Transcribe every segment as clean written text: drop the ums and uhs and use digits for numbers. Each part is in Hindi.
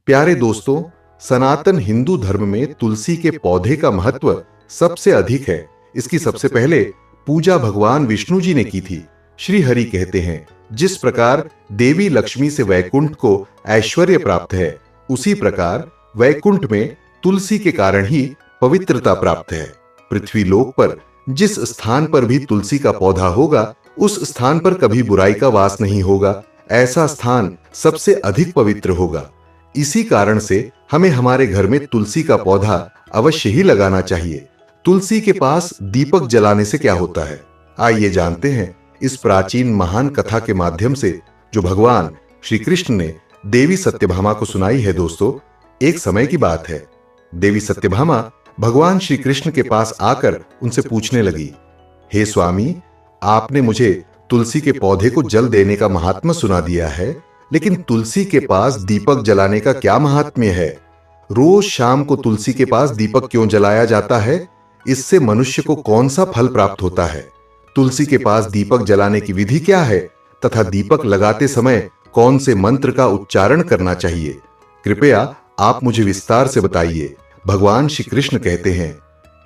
प्यारे दोस्तों, सनातन हिंदू धर्म में तुलसी के पौधे का महत्व सबसे अधिक है। इसकी सबसे पहले पूजा भगवान विष्णु जी ने की थी। श्री हरि कहते हैं, जिस प्रकार देवी लक्ष्मी से वैकुंठ को ऐश्वर्य प्राप्त है, उसी प्रकार वैकुंठ में तुलसी के कारण ही पवित्रता प्राप्त है। पृथ्वी लोक पर जिस स्थान पर भी तुलसी का पौधा होगा, उस स्थान पर कभी बुराई का वास नहीं होगा। ऐसा स्थान सबसे अधिक पवित्र होगा। इसी कारण से हमें हमारे घर में तुलसी का पौधा अवश्य ही लगाना चाहिए। तुलसी के पास दीपक जलाने से क्या होता है, आइए जानते हैं इस प्राचीन महान कथा के माध्यम से, जो भगवान श्री कृष्ण ने देवी सत्यभामा को सुनाई है। दोस्तों, एक समय की बात है। देवी सत्यभामा भगवान श्री कृष्ण के पास आकर उनसे पूछने लगी, हे स्वामी, आपने मुझे तुलसी के पौधे को जल देने का महात्म्य सुना दिया है, लेकिन तुलसी के पास दीपक जलाने का क्या महात्म्य है? रोज शाम को तुलसी के पास दीपक क्यों जलाया जाता है? इससे मनुष्य को कौन सा फल प्राप्त होता है? तुलसी के पास दीपक जलाने की विधि क्या है तथा दीपक लगाते समय कौन से मंत्र का उच्चारण करना चाहिए? कृपया आप मुझे विस्तार से बताइए। भगवान श्री कृष्ण कहते हैं,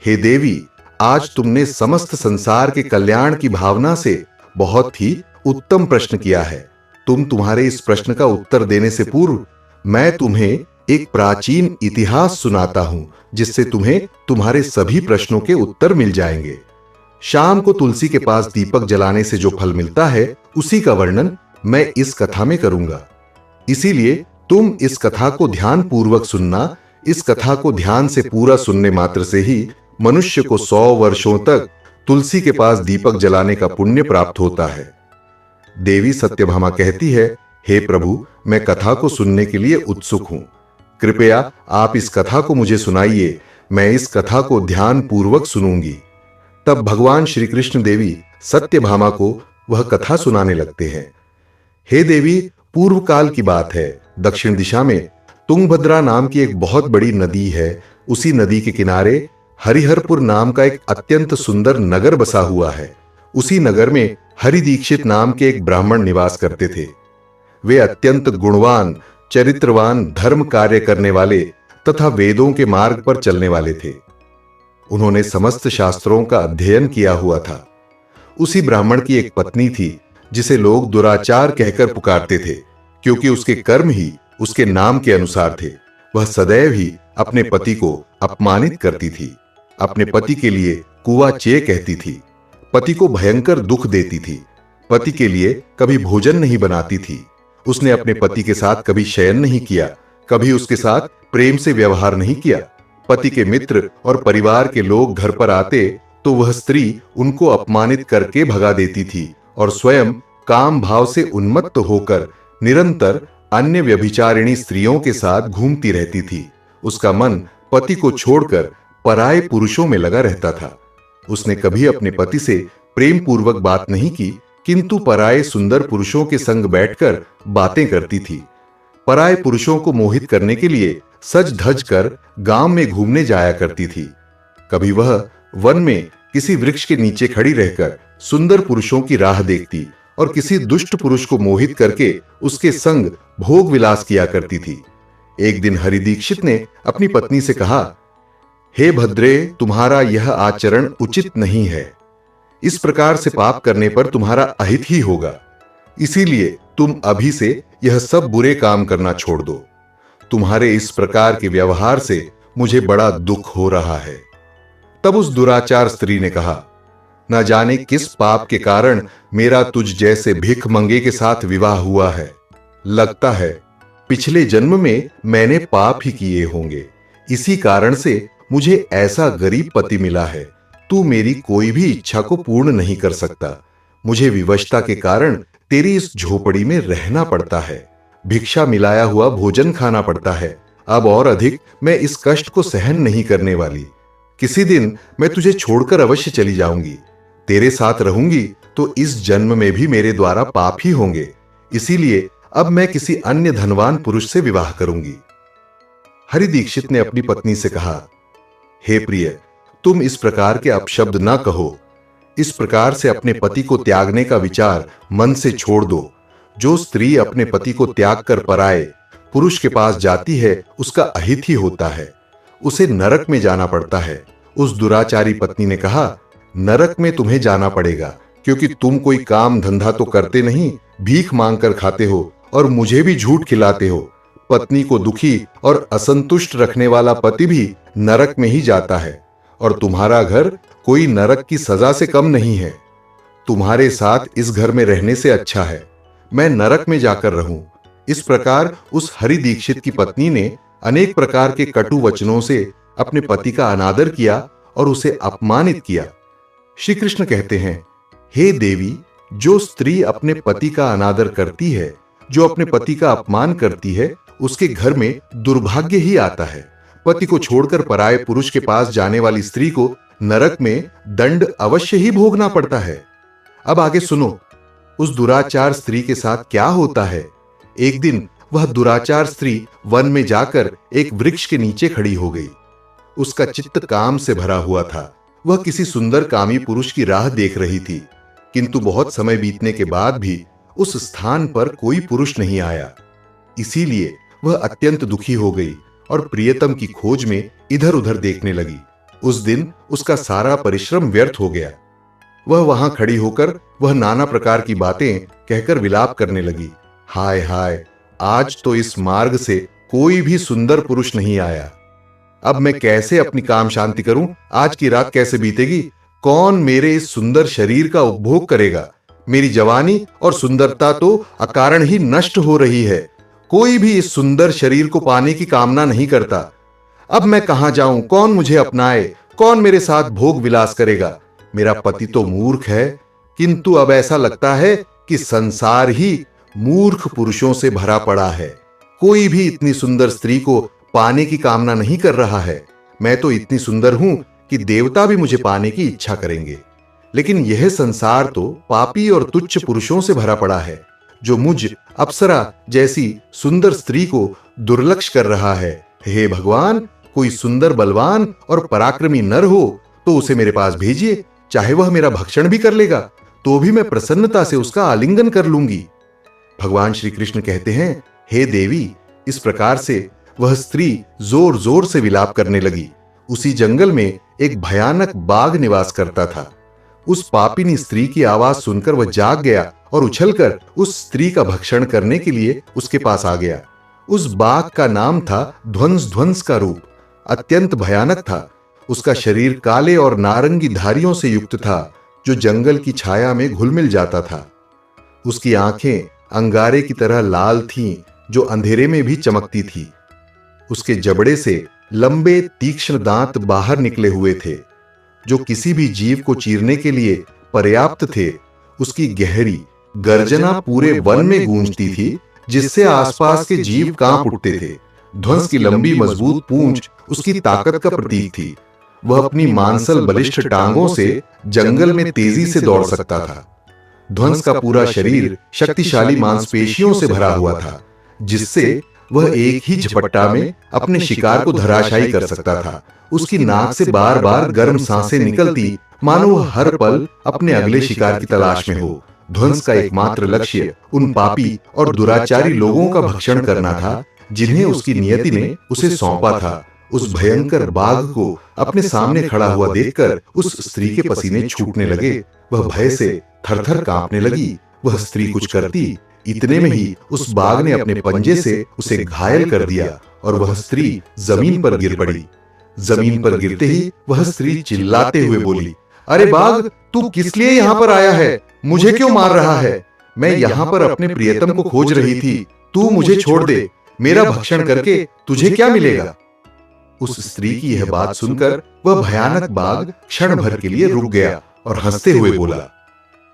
हे देवी, आज तुमने समस्त संसार के कल्याण की भावना से बहुत ही उत्तम प्रश्न किया है। तुम्हारे इस प्रश्न का उत्तर देने से पूर्व मैं तुम्हें एक प्राचीन इतिहास सुनाता हूं, जिससे तुम्हें तुम्हारे सभी प्रश्नों के उत्तर मिल जाएंगे। शाम को तुलसी के पास दीपक जलाने से जो फल मिलता है, उसी का वर्णन मैं इस कथा में करूंगा। इसीलिए तुम इस कथा को ध्यान पूर्वक सुनना। इस कथा को ध्यान से पूरा सुनने मात्र से ही मनुष्य को 100 वर्षों तक तुलसी के पास दीपक जलाने का पुण्य प्राप्त होता है। देवी सत्यभामा कहती है, हे प्रभु, मैं कथा को सुनने के लिए उत्सुक हूं। कृपया आप इस कथा को मुझे सुनाइए। मैं इस कथा को ध्यान पूर्वक सुनूंगी। तब भगवान श्री कृष्ण देवी सत्यभामा को वह कथा सुनाने लगते हैं। हे देवी, पूर्व काल की बात है। दक्षिण दिशा में तुंगभद्रा नाम की एक बहुत बड़ी नदी है। उसी नदी के किनारे हरिहरपुर नाम का एक अत्यंत सुंदर नगर बसा हुआ है। उसी नगर में हरि दीक्षित नाम के एक ब्राह्मण निवास करते थे। वे अत्यंत गुणवान, चरित्रवान, धर्म कार्य करने वाले तथा वेदों के मार्ग पर चलने वाले थे। उन्होंने समस्त शास्त्रों का अध्ययन किया हुआ था। उसी ब्राह्मण की एक पत्नी थी, जिसे लोग दुराचार कहकर पुकारते थे, क्योंकि उसके कर्म ही उसके नाम के अनुसार थे। वह सदैव ही अपने पति को अपमानित करती थी। अपने पति के लिए कुआ चे कहती थी। पति को भयंकर दुख देती थी। पति के लिए कभी भोजन नहीं बनाती थी। उसने अपने पति के साथ कभी शयन नहीं किया, कभी उसके साथ प्रेम से व्यवहार नहीं किया। पति के मित्र और परिवार के लोग घर पर आते तो वह स्त्री उनको अपमानित करके भगा देती थी और स्वयं काम भाव से उन्मत्त होकर निरंतर अन्य व्यभिचारिणी स्त्रियों के साथ घूमती रहती थी। उसका मन पति को छोड़कर पराये पुरुषों में लगा रहता था। उसने कभी अपने पति से प्रेम पूर्वक बात नहीं की, किंतु पराये सुंदर पुरुषों के संग बैठकर बातें करती थी। पराये पुरुषों को मोहित करने के लिए सज धज कर गांव में घूमने जाया करती थी। कभी वह वन में किसी वृक्ष के नीचे खड़ी रहकर सुंदर पुरुषों की राह देखती और किसी दुष्ट पुरुष को मोहित करके उसके संग भोग विलास किया करती थी। एक दिन हरि दीक्षित ने अपनी पत्नी से कहा, हे भद्रे, तुम्हारा यह आचरण उचित नहीं है। इस प्रकार से पाप करने पर तुम्हारा अहित ही होगा। इसीलिए तुम अभी से यह सब बुरे काम करना छोड़ दो। तुम्हारे इस प्रकार के व्यवहार से मुझे बड़ा दुख हो रहा है। तब उस दुराचार स्त्री ने कहा, न जाने किस पाप के कारण मेरा तुझ जैसे भिख मंगे के साथ विवाह हुआ है। लगता है पिछले जन्म में मैंने पाप ही किए होंगे। इसी कारण से मुझे ऐसा गरीब पति मिला है। तू मेरी कोई भी इच्छा को पूर्ण नहीं कर सकता। मुझे विवशता के कारण तेरी इस झोपड़ी में रहना पड़ता है। भिक्षा मिलाया हुआ भोजन खाना पड़ता है। अब और अधिक मैं इस कष्ट को सहन नहीं करने वाली। किसी दिन मैं तुझे छोड़कर अवश्य चली जाऊंगी। तेरे साथ रहूंगी तो इस जन्म में भी मेरे द्वारा पाप ही होंगे। इसीलिए अब मैं किसी अन्य धनवान पुरुष से विवाह करूंगी। हरि दीक्षित ने अपनी पत्नी से कहा, हे प्रिय, तुम इस प्रकार के अपशब्द ना कहो। इस प्रकार से अपने पति को त्यागने का विचार मन से छोड़ दो। जो स्त्री अपने पति को त्याग कर पराए पुरुष के पास जाती है उसका अहित ही होता है, उसे नरक में जाना पड़ता है। उस दुराचारी पत्नी ने कहा, नरक में तुम्हें जाना पड़ेगा, क्योंकि तुम कोई काम धंधा तो करते नहीं, भीख मांगकर खाते हो और मुझे भी झूठ खिलाते हो। पत्नी को दुखी और असंतुष्ट रखने वाला पति भी नरक में ही जाता है, और तुम्हारा घर कोई नरक की सजा से कम नहीं है। तुम्हारे साथ इस घर में रहने से अच्छा है मैं नरक में जाकर रहूं। इस प्रकार उस हरि दीक्षित की पत्नी ने अनेक प्रकार के कटु वचनों से अपने पति का अनादर किया और उसे अपमानित किया। श्री कृष्ण कहते हैं, हे देवी, जो स्त्री अपने पति का अनादर करती है, जो अपने पति का अपमान करती है, उसके घर में दुर्भाग्य ही आता है। पति को छोड़कर पराये पुरुष के पास जाने वाली स्त्री को नरक में दंड अवश्य ही भोगना पड़ता है। अब आगे सुनो, उस दुराचार स्त्री के साथ क्या होता है। एक दिन वह दुराचार स्त्री वन में जाकर एक वृक्ष के नीचे खड़ी हो गई। उसका चित्त काम से भरा हुआ था। वह किसी सुंदर कामी पुरुष की राह देख रही थी, किंतु बहुत समय बीतने के बाद भी उस स्थान पर कोई पुरुष नहीं आया। इसीलिए वह अत्यंत दुखी हो गई और प्रियतम की खोज में इधर उधर देखने लगी। उस दिन उसका सारा परिश्रम व्यर्थ हो गया। वह वहां खड़ी होकर वह नाना प्रकार की बातें कहकर विलाप करने लगी। हाय हाय, आज तो इस मार्ग से कोई भी सुंदर पुरुष नहीं आया। अब मैं कैसे अपनी काम शांति करूं? आज की रात कैसे बीतेगी? कौन मेरे इस सुंदर शरीर का उपभोग करेगा? मेरी जवानी और सुंदरता तो अकारण ही नष्ट हो रही है। कोई भी इस सुंदर शरीर को पाने की कामना नहीं करता। अब मैं कहां जाऊं? कौन मुझे अपनाए? कौन मेरे साथ भोग विलास करेगा? मेरा पति तो मूर्ख है, किंतु अब ऐसा लगता है कि संसार ही मूर्ख पुरुषों से भरा पड़ा है। कोई भी इतनी सुंदर स्त्री को पाने की कामना नहीं कर रहा है। मैं तो इतनी सुंदर हूं कि देवता भी मुझे पाने की इच्छा करेंगे। लेकिन यह संसार तो पापी और तुच्छ पुरुषों से भरा पड़ा है, जो मुझ अप्सरा जैसी सुंदर स्त्री को दुर्लक्ष्य कर रहा है। हे भगवान, कोई सुंदर, बलवान और पराक्रमी नर हो तो उसे मेरे पास भेजिए। चाहे वह मेरा भक्षण भी कर लेगा तो भी मैं प्रसन्नता से उसका आलिंगन कर लूंगी। भगवान श्री कृष्ण कहते हैं, हे देवी, इस प्रकार से वह स्त्री जोर जोर से विलाप करने लगी। उसी जंगल में एक भयानक बाघ निवास करता था। उस पापिनी स्त्री की आवाज सुनकर वह जाग गया और उछलकर उस स्त्री का भक्षण करने के लिए उसके पास आ गया। उस बाघ का नाम था ध्वंस। ध्वंस का रूप अत्यंत भयानक था। उसका शरीर काले और नारंगी धारियों से युक्त था, जो जंगल की छाया में घुल मिल जाता था। उसकी आंखें अंगारे की तरह लाल थीं, जो अंधेरे में भी चमकती थी। उसके जबड़े से लंबे तीक्ष्ण दांत बाहर निकले हुए थे, जो किसी भी जीव को चीरने के लिए पर्याप्त थे। उसकी गहरी गर्जना पूरे वन में गूंजती थी, जिससे आसपास के जीव कांप उठते थे। ध्वंस की लंबी मजबूत पूंछ उसकी ताकत का प्रतीक थी। वह अपनी मांसल बलिष्ठ टांगों से जंगल में तेजी से दौड़ सकता था। ध्वंस का पूरा शरीर शक्तिशाली मांसपेशियों से भरा हुआ था, जिससे वह एक ही झपट्टा में अपने शिकार को धराशायी कर सकता था। उसकी नाक से बार बार गर्म सांसें निकलती, मानो वह हर पल अपने अगले शिकार की तलाश में हो। ध्वंस का एकमात्र लक्ष्य उन पापी और दुराचारी लोगों का भक्षण करना था, जिन्हें उसकी नियति ने उसे सौंपा था। उस भयंकर बाघ को अपने सामने खड़ा हुआ देखकर उस स्त्री के पसीने छूटने लगे। वह भय से थरथर कांपने लगी। वह स्त्री कुछ करती, इतने में ही उस बाघ ने अपने पंजे से उसे घायल कर दिया और वह स्त्री जमीन पर गिर पड़ी। जमीन पर गिरते ही वह स्त्री चिल्लाते हुए बोली, अरे बाघ, तू किस लिए यहाँ पर आया है? मुझे क्यों मार रहा है? मैं यहाँ पर अपने प्रियतम को खोज रही थी। तू मुझे छोड़ दे। मेरा भक्षण करके तुझे क्या मिलेगा? उस स्त्री की यह बात सुनकर वह भयानक बाघ क्षण भर के लिए रुक गया और हंसते हुए बोला,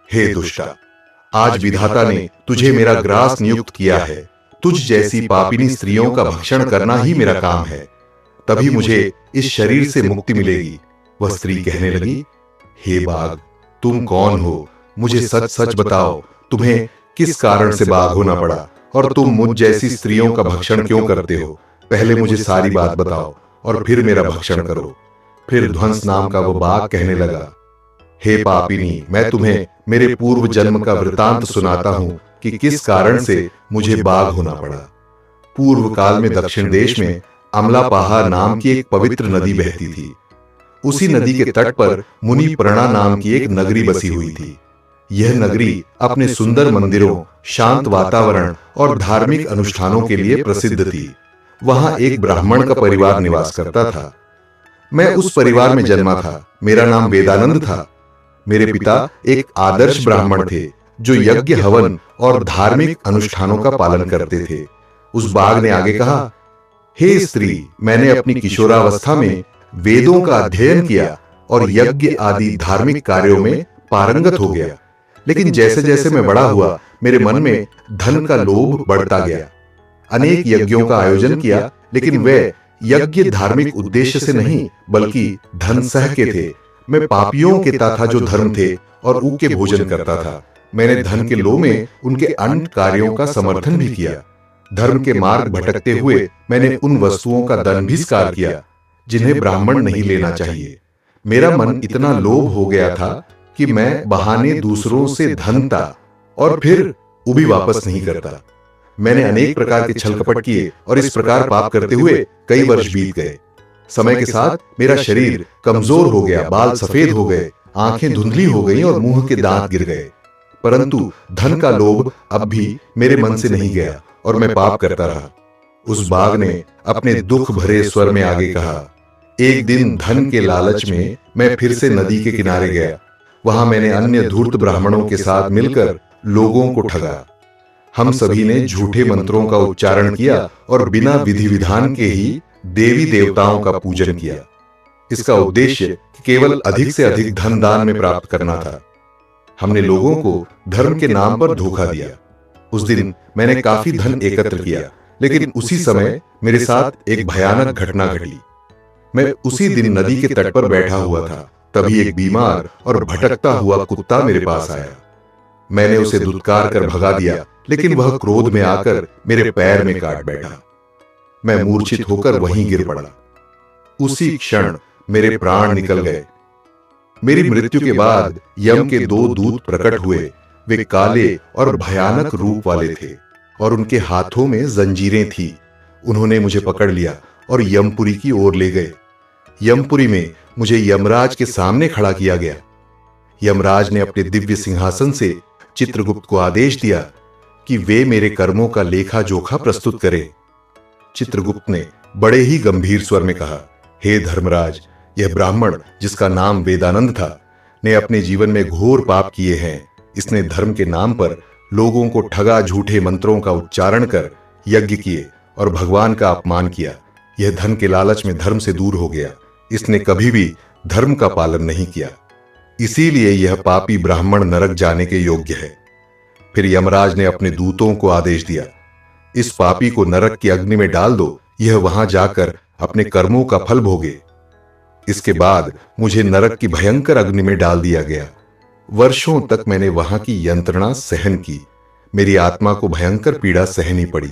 हे दुष्टा, आज विधाता ने तुझे मेरा ग्रास नियुक्त किया है। तुझ जैसी पापिनी स्त्रियों का भक्षण करना ही मेरा काम है। तभी मुझे इस शरीर से मुक्ति मिलेगी। वह स्त्री कहने लगी, हे बाघ, तुम कौन हो? मुझे सच सच बताओ, तुम्हें किस कारण से बाघ होना पड़ा और तुम मुझ जैसी स्त्रियों का भक्षण क्यों करते हो? पहले मुझे सारी बात बताओ और फिर मेरा भक्षण करो। फिर ध्वंस नाम का वो बाघ कहने लगा, हे पापिनी, मैं तुम्हें मेरे पूर्व जन्म का वृतांत सुनाता हूं कि किस कारण से मुझे बाघ होना पड़ा। पूर्व काल में दक्षिण देश में अमलापाहा नाम की एक पवित्र नदी बहती थी। उसी नदी के तट पर मुनि प्रणा नाम की एक नगरी बसी हुई थी। यह नगरी अपने सुंदर मंदिरों, शांत वातावरण और धार्मिक अनुष्ठानों के लिए प्रसिद्ध थी। वहां एक ब्राह्मण का परिवार निवास करता था। मैं उस परिवार में जन्मा था। मेरा नाम वेदानंद था। मेरे पिता एक आदर्श ब्राह्मण थे जो यज्ञ, हवन और धार्मिक अनुष्ठानों का पालन करते थे। उस बाघ ने आगे कहा, हे स्त्री, मैंने अपनी किशोरावस्था में वेदों का अध्ययन किया और यज्ञ आदि धार्मिक कार्यों में पारंगत हो गया। लेकिन जैसे जैसे मैं बड़ा हुआ, मेरे मन में धन का लोभ बढ़ता गया। अनेक यज्ञों का आयोजन किया, लेकिन वे यज्ञ धार्मिक उद्देश्य से नहीं बल्कि धन सह के थे। मैं पापियों के था जो धर्म थे और ऊके भोजन करता था। मैंने धन के लोभ में उनके अनंत कार्यों का समर्थन भी किया। धर्म के मार्ग भटकते हुए मैंने उन वस्तुओं का दंभिस्कार किया जिन्हें ब्राह्मण नहीं लेना चाहिए। मेरा मन इतना लोभ हो गया था कि मैं बहाने दूसरों से धनता और फिर उभी वापस नहीं करता। मैंने अनेक प्रकार के छल कपट किए और इस प्रकार पाप करते हुए कई वर्ष बीत गए। समय के साथ मेरा शरीर कमजोर हो गया, बाल सफेद हो गए, आंखें धुंधली हो गईं और मुंह के दांत गिर गए। परंतु धन का लोभ अब भी मेरे मन से नहीं गया और मैं पाप करता रहा। उस बाघ ने अपने दुख भरे स्वर में आगे कहा, एक दिन धन के लालच में मैं फिर से नदी के किनारे गया। वहां मैंने अन्य धूर्त ब्राह्मणों के साथ मिलकर लोगों को ठगा। हम सभी ने झूठे मंत्रों का उच्चारण किया और बिना विधि विधान के ही देवी देवताओं का पूजन किया। इसका उद्देश्य केवल अधिक से अधिक धन दान में प्राप्त करना था। हमने लोगों को धर्म के नाम पर धोखा दिया। उस दिन मैंने काफी धन एकत्र किया, लेकिन उसी समय मेरे साथ एक भयानक घटना घटी। मैं उसी दिन नदी के तट पर बैठा हुआ था, तभी एक बीमार और भटकता हुआ कुत्ता मेरे पास आया। मैंने उसे धुतकार कर भगा दिया, लेकिन वह क्रोध में आकर मेरे पैर में काट बैठा। मैं मूर्छित होकर वहीं गिर पड़ा। उसी क्षण मेरे प्राण निकल गए। मेरी मृत्यु के बाद यम के 2 दूत प्रकट हुए। वे काले और भयानक रूप वाले थे और उनके हाथों में जंजीरें थी। उन्होंने मुझे पकड़ लिया और यमपुरी की ओर ले गए। यमपुरी में मुझे यमराज के सामने खड़ा किया गया। यमराज ने अपने दिव्य सिंहासन से चित्रगुप्त को आदेश दिया कि वे मेरे कर्मों का लेखा जोखा प्रस्तुत करें। चित्रगुप्त ने बड़े ही गंभीर स्वर में कहा, हे धर्मराज, यह ब्राह्मण जिसका नाम वेदानंद था ने अपने जीवन में घोर पाप किए हैं। इसने धर्म के नाम पर लोगों को ठगा, झूठे मंत्रों का उच्चारण कर यज्ञ किए और भगवान का अपमान किया। यह धन के लालच में धर्म से दूर हो गया। इसने कभी भी धर्म का पालन नहीं किया, इसीलिए यह पापी ब्राह्मण नरक जाने के योग्य है। फिर यमराज ने अपने दूतों को आदेश दिया, इस पापी को नरक की अग्नि में डाल दो, यह वहां जाकर अपने कर्मों का फल भोगे। इसके बाद मुझे नरक की भयंकर अग्नि में डाल दिया गया। वर्षों तक मैंने वहां की यंत्रणा सहन की। मेरी आत्मा को भयंकर पीड़ा सहनी पड़ी।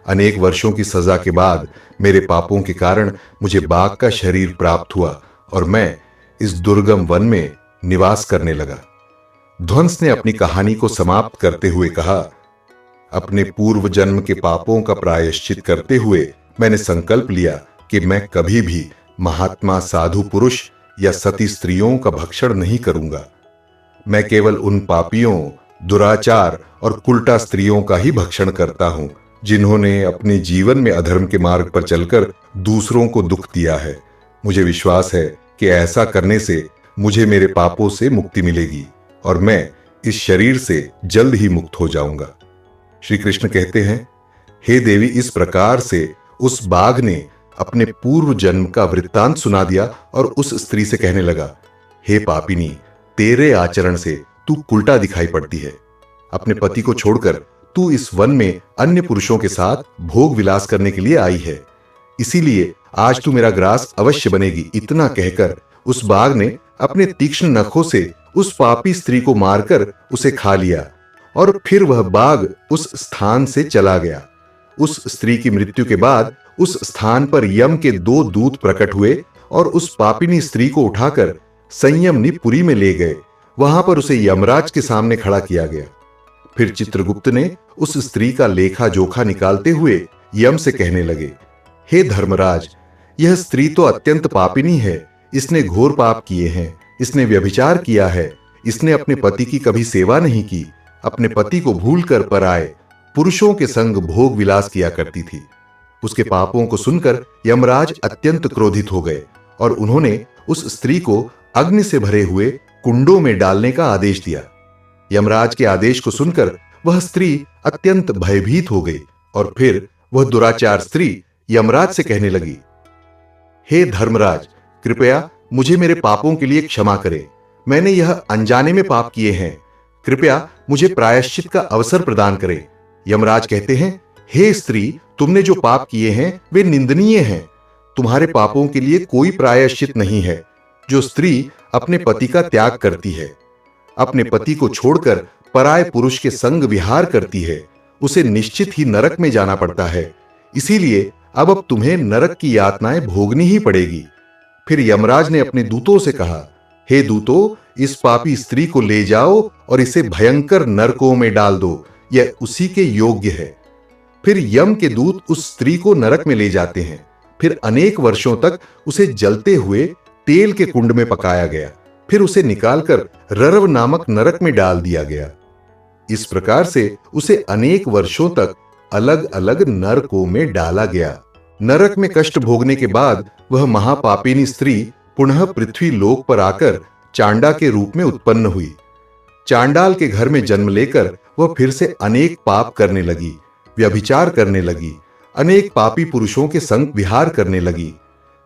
अनेक वर्षों की सजा के बाद मेरे पापों के कारण मुझे बाघ का शरीर प्राप्त हुआ और मैं इस दुर्गम वन में निवास करने लगा। ध्वंस ने अपनी कहानी को समाप्त करते हुए कहा, अपने पूर्व जन्म के पापों का प्रायश्चित करते हुए मैंने संकल्प लिया कि मैं कभी भी महात्मा, साधु पुरुष या सती स्त्रियों का भक्षण नहीं करूंगा। मैं केवल उन पापियों, दुराचार और कुलटा स्त्रियों का ही भक्षण करता हूं जिन्होंने अपने जीवन में अधर्म के मार्ग पर चलकर दूसरों को दुख दिया है। मुझे विश्वास है कि ऐसा करने से मुझे मेरे पापों से मुक्ति मिलेगी और मैं इस शरीर से जल्द ही मुक्त हो जाऊंगा। श्री कृष्ण कहते हैं, हे देवी, इस प्रकार से उस बाघ ने अपने पूर्व जन्म का वृत्तांत सुना दिया और उस स्त्री से कहने लगा, हे पापिनी, तेरे आचरण से तू उल्टा दिखाई पड़ती है। अपने पति को छोड़कर तू इस वन में अन्य पुरुषों के साथ भोग विलास करने के लिए आई है, इसीलिए आज तू मेरा ग्रास अवश्य बनेगी। इतना कहकर उस बाघ ने अपने तीक्ष्ण नखों से उस पापी स्त्री को मारकर उसे खा लिया और फिर वह बाघ उस स्थान से चला गया। उस स्त्री की मृत्यु के बाद उस स्थान पर यम के 2 दूत प्रकट हुए और उस पापिनी स्त्री को उठाकर संयमनी पुरी में ले गए। वहां पर उसे यमराज के सामने खड़ा किया गया। फिर चित्रगुप्त ने उस स्त्री का लेखा जोखा निकालते हुए यम से कहने लगे, हे धर्मराज, यह स्त्री तो अत्यंत पापिनी है। इसने घोर पाप किए हैं। इसने व्यभिचार किया है। इसने अपने पति की कभी सेवा नहीं की। अपने पति को भूलकर पराए पुरुषों के संग भोग विलास किया करती थी। उसके पापों को सुनकर यमराज अत्यंत क्रोधित हो गए और उन्होंने उस स्त्री को अग्नि से भरे हुए कुंडों में डालने का आदेश दिया। यमराज के आदेश को सुनकर वह स्त्री अत्यंत भयभीत हो गई और फिर वह दुराचार स्त्री यमराज से कहने लगी, हे धर्मराज, कृपया मुझे मेरे पापों के लिए क्षमा करें। मैंने यह अनजाने में पाप किए हैं। कृपया मुझे प्रायश्चित का अवसर प्रदान करें। यमराज कहते हैं, हे स्त्री, तुमने जो पाप किए हैं वे निंदनीय हैं। तुम्हारे पापों के लिए कोई प्रायश्चित नहीं है। जो स्त्री अपने पति का त्याग करती है, अपने पति को छोड़कर पराये पुरुष के संग विहार करती है, उसे निश्चित ही नरक में जाना पड़ता है। इसीलिए अब तुम्हें नरक की यातनाएं भोगनी ही पड़ेगी। फिर यमराज ने अपने दूतों से कहा, हे दूतों, इस पापी स्त्री को ले जाओ और इसे भयंकर नरकों में डाल दो। यह उसी के योग्य है। फिर यम के दूत उस स्त्री को नरक में ले जाते हैं। फिर अनेक वर्षों तक उसे जलते हुए तेल के कुंड में पकाया गया। फिर उसे निकालकर ररव नामक नरक में डाल दिया गया। इस प्रकार से उसे अनेक वर्षों तक अलग अलग नरकों में डाला गया। नरक में कष्ट भोगने के बाद वह महापापिनी स्त्री पुनः पृथ्वी लोक पर आकर चांडा के रूप में उत्पन्न हुई। चांडाल के घर में जन्म लेकर वह फिर से अनेक पाप करने लगी, व्यभिचार करने लगी, अनेक पापी पुरुषों के संग विहार करने लगी।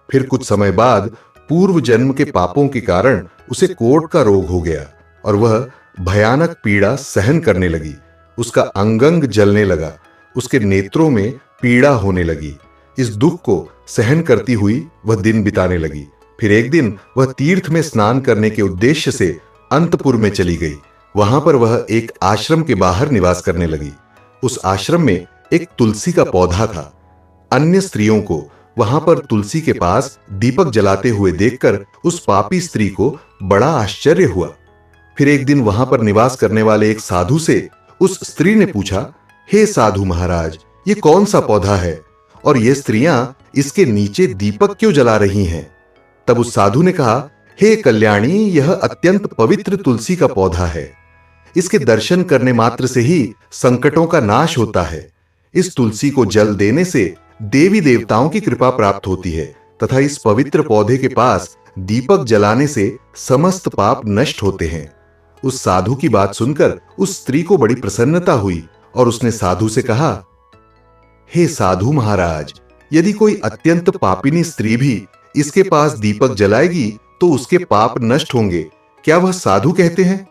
फिर कुछ समय बाद पूर्व जन्म के पापों के कारण उसे कोढ़ का रोग हो गया और वह भयानक पीड़ा सहन करने लगी। उसका अंगंग जलने लगा। उसके नेत्रों में पीड़ा होने लगी। इस दुख को सहन करती हुई वह दिन बिताने लगी। फिर एक दिन वह तीर्थ में स्नान करने के उद्देश्य से अंतपुर में चली गई। वहां पर वह एक आश्रम के बाहर निवास करने लगी। उस आश्रम में एक तुलसी का पौधा था। अन्य स्त्रियों को वहां पर तुलसी के पास दीपक जलाते हुए देखकर उस पापी स्त्री को बड़ा आश्चर्य हुआ। फिर एक दिन वहां पर निवास करने वाले एक साधु से उस स्त्री ने पूछा, हे साधु महाराज, ये कौन सा पौधा है और ये स्त्रियां इसके नीचे दीपक क्यों जला रही हैं? तब उस साधु ने कहा, हे कल्याणी, यह अत्यंत पवित्र तुलसी का पौधा है। इसके दर्शन करने मात्र से ही संकटों का नाश होता है। इस तुलसी को जल देने से देवी देवताओं की कृपा प्राप्त होती है तथा इस पवित्र पौधे के पास दीपक जलाने से समस्त पाप नष्ट होते हैं। उस साधु की बात सुनकर उस स्त्री को बड़ी प्रसन्नता हुई और उसने साधु से कहा, हे साधु महाराज, यदि कोई अत्यंत पापिनी स्त्री भी इसके पास दीपक जलाएगी तो उसके पाप नष्ट होंगे। क्या वह साधु कहते हैं?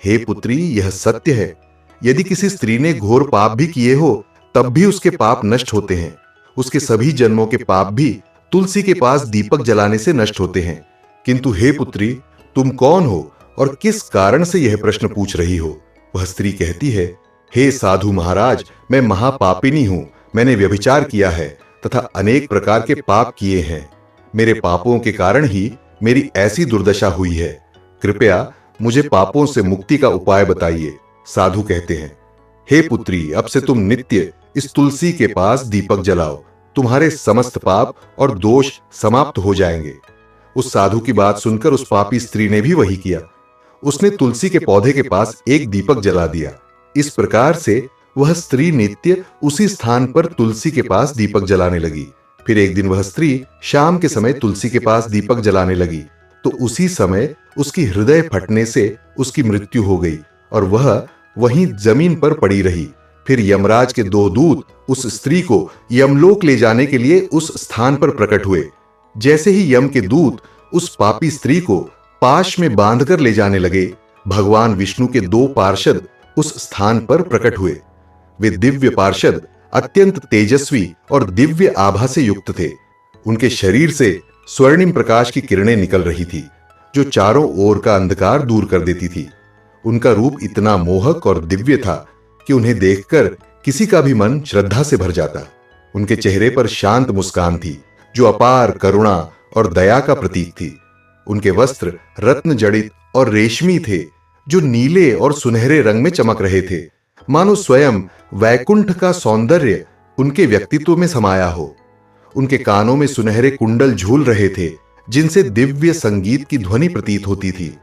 हे पुत्री, यह सत्य है। यदि किसी स्त्री ने घोर पाप भी किए हो तब भी उसके पाप नष्ट होते हैं। उसके सभी जन्मों के पाप भी तुलसी के पास दीपक जलाने से नष्ट होते हैं। किंतु हे पुत्री, तुम कौन हो और किस कारण से यह प्रश्न पूछ रही हो? वह स्त्री कहती है, हे साधु महाराज, मैं महापापिनी हूं। मैंने व्यभिचार किया है तथा अनेक प्रकार के पाप किए हैं। मेरे पापों के कारण ही मेरी ऐसी दुर्दशा हुई है। कृपया मुझे पापों से मुक्ति का उपाय बताइए। साधु कहते हैं, हे पुत्री, अब से तुम नित्य इस तुलसी के पास दीपक जलाओ। तुम्हारे समस्त पाप और दोष समाप्त हो जाएंगे। उस साधु की बात सुनकर उस पापी स्त्री ने भी वही किया। उसने तुलसी के पौधे के पास एक दीपक जला दिया। इस प्रकार से वह स्त्री नित्य उसी स्थान पर तुलसी के पास दीपक जलाने लगी। फिर एक दिन वह स्त्री शाम के समय तुलसी के पास दीपक जलाने लगी तो उसी समय उसकी हृदय फटने से उसकी मृत्यु हो गई और वह वहीं जमीन पर पड़ी रही। फिर यमराज के दो दूत उस स्त्री को यमलोक ले जाने के लिए उस स्थान पर प्रकट हुए। जैसे ही यम के दूत उस पापी स्त्री को पाश में बांधकर ले जाने लगे, भगवान विष्णु के दो पार्षद उस स्थान पर प्रकट हुए। वे दिव्य पार्षद अत्यंत तेजस्वी और दिव्य आभा से युक्त थे। उनके शरीर से स्वर्णिम प्रकाश की किरणें निकल रही थी जो चारों ओर का अंधकार दूर कर देती थी। उनका रूप इतना मोहक और दिव्य था कि उन्हें देखकर किसी का भी मन श्रद्धा से भर जाता। उनके चेहरे पर शांत मुस्कान थी जो अपार करुणा और दया का प्रतीक थी। उनके वस्त्र रत्न जड़ित और रेशमी थे जो नीले और सुनहरे रंग में चमक रहे थे, मानो स्वयं वैकुंठ का सौंदर्य उनके व्यक्तित्व में समाया हो। उनके कानों में सुनहरे कुंडल झूल रहे थे, जिनसे दिव्य संगीत की ध्वनि प्रतीत होती थी।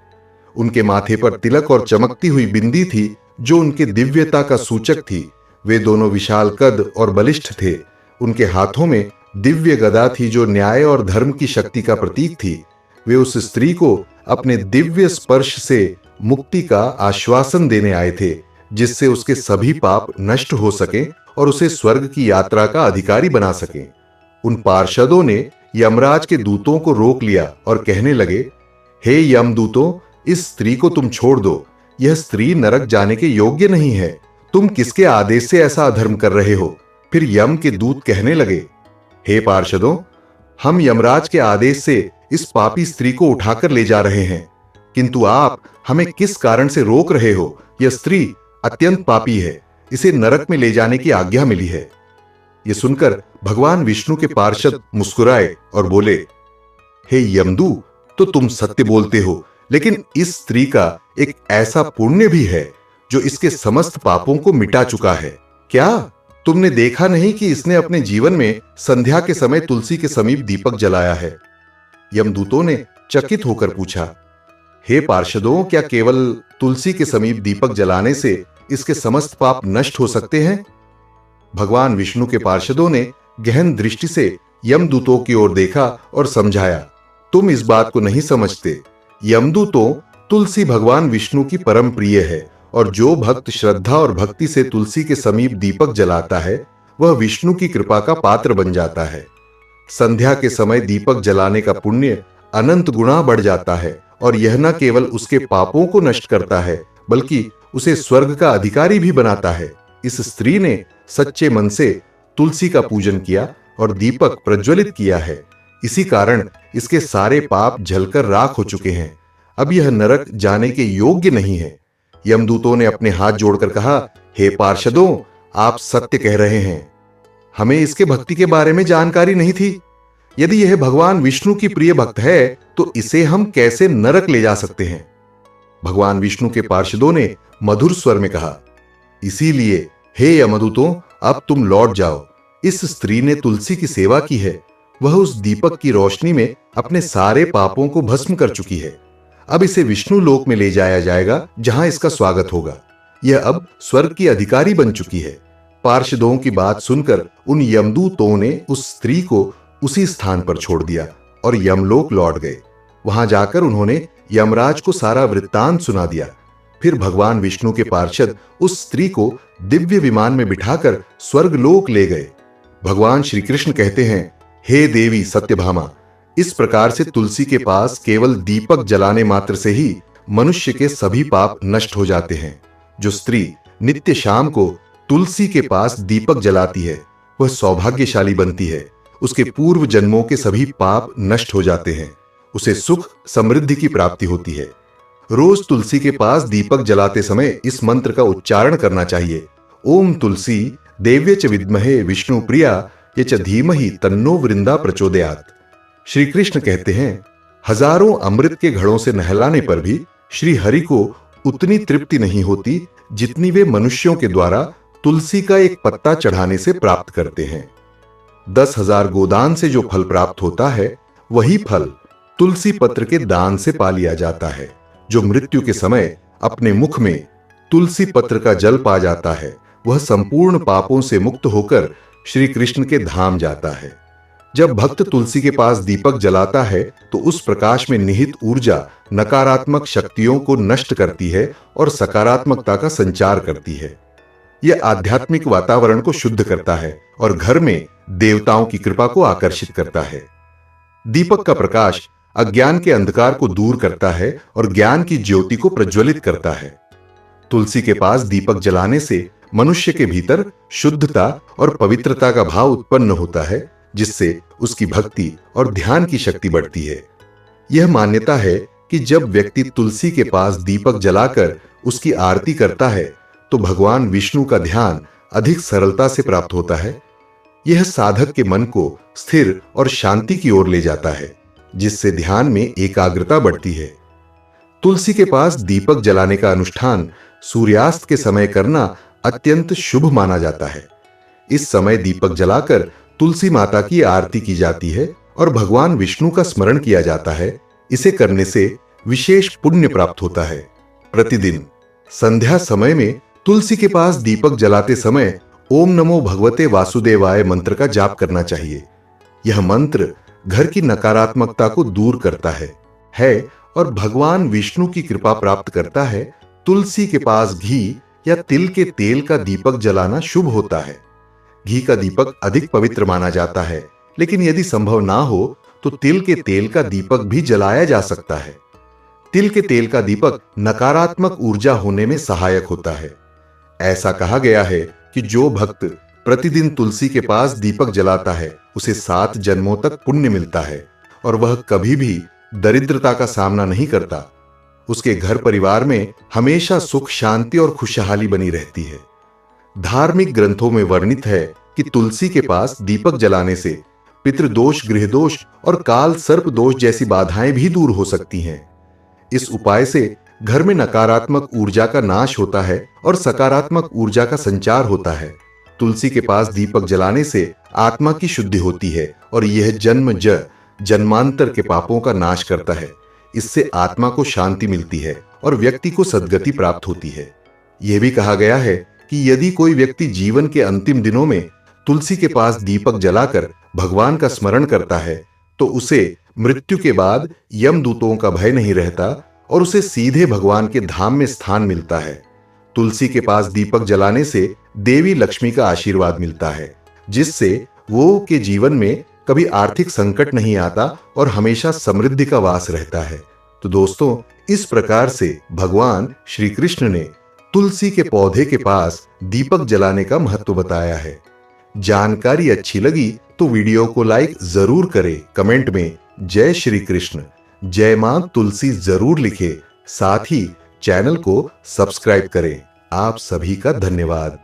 उनके माथे पर तिलक और चमकती हुई बिंदी थी, जो उनके दिव्यता का सूचक थी। वे दोनों विशाल कद और बलिष्ठ थे। उनके हाथों में दिव्य गदा थी, जो न्याय और धर्म की शक्ति का प्रतीक थी। वे उस स्त्री को अपने दिव्य स्पर्श से मुक्ति का आश्वासन देने आए थे, जिससे उसके सभी पाप नष्ट हो सके और उसे स्वर्ग की यात्रा का अधिकारी बना सके। उन पार्षदों ने यमराज के दूतों को रोक लिया और कहने लगे, हे यमदूतों, इस स्त्री को तुम छोड़ दो। यह स्त्री नरक जाने के योग्य नहीं है। तुम किसके आदेश से ऐसा अधर्म कर रहे हो? फिर यम के दूत कहने लगे, हे पार्षदों, हम यमराज के आदेश से इस पापी स्त्री को उठाकर ले जा रहे हैं, किंतु आप हमें किस कारण से रोक रहे हो? यह स्त्री अत्यंत पापी है, इसे नरक में ले जाने की आज्ञा मिली है। यह सुनकर भगवान विष्णु के पार्षद मुस्कुराए और बोले, हे यमदू, तो तुम सत्य बोलते हो, लेकिन इस स्त्री का एक ऐसा पुण्य भी है जो इसके समस्त पापों को मिटा चुका है। क्या तुमने देखा नहीं कि इसने अपने जीवन में संध्या के समय तुलसी के समीप दीपक जलाया है? यमदूतों ने चकित होकर पूछा, हे पार्षदों, क्या केवल तुलसी के समीप दीपक जलाने से इसके समस्त पाप नष्ट हो सकते हैं? भगवान विष्णु के पार्षदों ने गहन दृष्टि से यमदूतों की ओर देखा और समझाया, तुम इस बात को नहीं समझते। यमदूतों, तुलसी भगवान विष्णु की परम प्रिय है, और जो भक्त श्रद्धा और भक्ति से तुलसी के समीप दीपक जलाता है, वह विष्णु की कृपा का पात्र बन जाता है। संध्या के समय दीपक जलाने का पुण्य अनंत गुणा बढ़ जाता है, और यह न केवल उसके पापों को नष्ट करता है, बल्कि उसे स्वर्ग का अधिकारी भी बनाता है। इस स्त्री ने सच्चे मन से तुलसी का पूजन किया और दीपक प्रज्वलित किया है। इसी कारण इसके सारे पाप जलकर राख हो चुके हैं। अब यह नरक जाने के योग्य नहीं है। यमदूतों ने अपने हाथ जोड़कर कहा, हे पार्षदों, आप सत्य कह रहे हैं। हमें इसके भक्ति के बारे में जानकारी नहीं थी। यदि यह भगवान विष्णु की प्रिय भक्त है, तो इसे हम कैसे नरक ले जा सकते हैं? भगवान विष्णु के पार्षदों ने मधुर स्वर में कहा, इसीलिए हे यमदूतों, अब तुम लौट जाओ। इस स्त्री ने तुलसी की सेवा की है। वह उस दीपक की रोशनी में अपने सारे पापों को भस्म कर चुकी है। अब इसे विष्णु लोक में ले जाया जाएगा, जहां इसका स्वागत होगा। यह अब स्वर्ग की अधिकारी बन चुकी है। पार्षदों की बात सुनकर उन यमदूतों ने उस स्त्री को उसी स्थान पर छोड़ दिया और यमलोक लौट गए। वहां जाकर उन्होंने यमराज को सारा वृत्तांत सुना दिया। फिर भगवान विष्णु के पार्षद उस स्त्री को दिव्य विमान में बिठाकर स्वर्ग लोक ले गए। भगवान श्री कृष्ण कहते हैं, हे देवी सत्यभामा, इस प्रकार से तुलसी के पास केवल दीपक जलाने मात्र से ही मनुष्य के सभी पाप नष्ट हो जाते हैं। जो स्त्री नित्य शाम को तुलसी के पास दीपक जलाती है, वह सौभाग्यशाली बनती है। उसके पूर्व जन्मों के सभी पाप नष्ट हो जाते हैं। उसे सुख समृद्धि की प्राप्ति होती है। रोज तुलसी के पास दीपक जलाते समय इस मंत्र का उच्चारण करना चाहिए, ओम तुलसी देव्य च विद्महे विष्णु प्रिया ये च धीमहि तन्नो वृंदा प्रचोदयात्। श्री कृष्ण कहते हैं, हजारों अमृत के घड़ों से नहलाने पर भी श्री हरि को उतनी तृप्ति नहीं होती जितनी वे मनुष्यों के द्वारा तुलसी का एक पत्ता चढ़ाने से प्राप्त करते हैं। 10,000 गोदान से जो फल प्राप्त होता है, वही फल तुलसी पत्र के दान से पा लिया जाता है। जो मृत्यु के समय अपने मुख में तुलसी पत्र का जल पा जाता है, वह संपूर्ण पापों से मुक्त होकर श्री कृष्ण के धाम जाता है। जब भक्त तुलसी के पास दीपक जलाता है, तो उस प्रकाश में निहित ऊर्जा नकारात्मक शक्तियों को नष्ट करती है और सकारात्मकता का संचार करती है। यह आध्यात्मिक वातावरण को शुद्ध करता है और घर में देवताओं की कृपा को आकर्षित करता है। दीपक का प्रकाश अज्ञान के अंधकार को दूर करता है और ज्ञान की ज्योति को प्रज्वलित करता है। तुलसी के पास दीपक जलाने से मनुष्य के भीतर शुद्धता और पवित्रता का भाव उत्पन्न होता है, जिससे उसकी भक्ति और ध्यान की शक्ति बढ़ती है। यह मान्यता है कि जब व्यक्ति तुलसी के पास दीपक जलाकर उसकी आरती करता है, तो भगवान विष्णु का ध्यान अधिक सरलता से प्राप्त होता है। यह साधक के मन को स्थिर और शांति की ओर ले जाता है, जिससे ध्यान में एकाग्रता बढ़ती है। तुलसी के पास दीपक जलाने का अनुष्ठान सूर्यास्त के समय करना अत्यंत शुभ माना जाता है। इस समय दीपक जलाकर तुलसी माता की आरती की जाती है और भगवान विष्णु का स्मरण किया जाता है। इसे करने से विशेष पुण्य प्राप्त होता है। प्रतिदिन संध्या समय में तुलसी के पास दीपक जलाते समय ओम नमो भगवते वासुदेवाय मंत्र का जाप करना चाहिए। यह मंत्र घर की नकारात्मकता को दूर करता है और भगवान विष्णु की कृपा प्राप्त करता है। तुलसी के पास घी या तिल के तेल का दीपक जलाना शुभ होता है। घी का दीपक अधिक पवित्र माना जाता है, लेकिन यदि संभव ना हो तो तिल के तेल का दीपक भी जलाया जा सकता है। तिल के तेल का दीपक नकारात्मक ऊर्जा होने में सहायक होता है। ऐसा कहा गया है कि जो भक्त प्रतिदिन तुलसी के पास दीपक जलाता है उसे 7 जन्मों तक पुण्य मिलता है और वह कभी भी दरिद्रता का सामना नहीं करता। उसके घर परिवार में हमेशा सुख शांति और खुशहाली बनी रहती है। धार्मिक ग्रंथों में वर्णित है कि तुलसी के पास दीपक जलाने से पितृदोष, गृहदोष और काल सर्प दोष जैसी बाधाएं भी दूर हो सकती हैं। इस उपाय से घर में नकारात्मक ऊर्जा का नाश होता है और सकारात्मक ऊर्जा का संचार होता है। तुलसी के पास दीपक जलाने से आत्मा की शुद्धि होती है और यह जन्मांतर के पापों का नाश करता है। इससे आत्मा को शांति मिलती है और व्यक्ति को सद्गति प्राप्त होती है। यह भी कहा गया है कि यदि कोई व्यक्ति जीवन के अंतिम दिनों में तुलसी के पास दीपक जलाकर भगवान का स्मरण करता है तो उसे मृत्यु के बाद यमदूतों का भय नहीं रहता और उसे सीधे भगवान के धाम में स्थान मिलता है। तुलसी के पास दीपक जलाने से देवी लक्ष्मी का आशीर्वाद मिलता है, जिससे वो के जीवन में कभी आर्थिक संकट नहीं आता और हमेशा समृद्धि का वास रहता है। तो दोस्तों, इस प्रकार से भगवान श्री कृष्ण ने तुलसी के पौधे के पास दीपक जलाने का महत्व बताया है। जानकारी अच्छी लगी तो वीडियो को लाइक जरूर करें। कमेंट में जय श्री कृष्ण, जय मां तुलसी जरूर लिखें। साथ ही चैनल को सब्सक्राइब करें। आप सभी का धन्यवाद।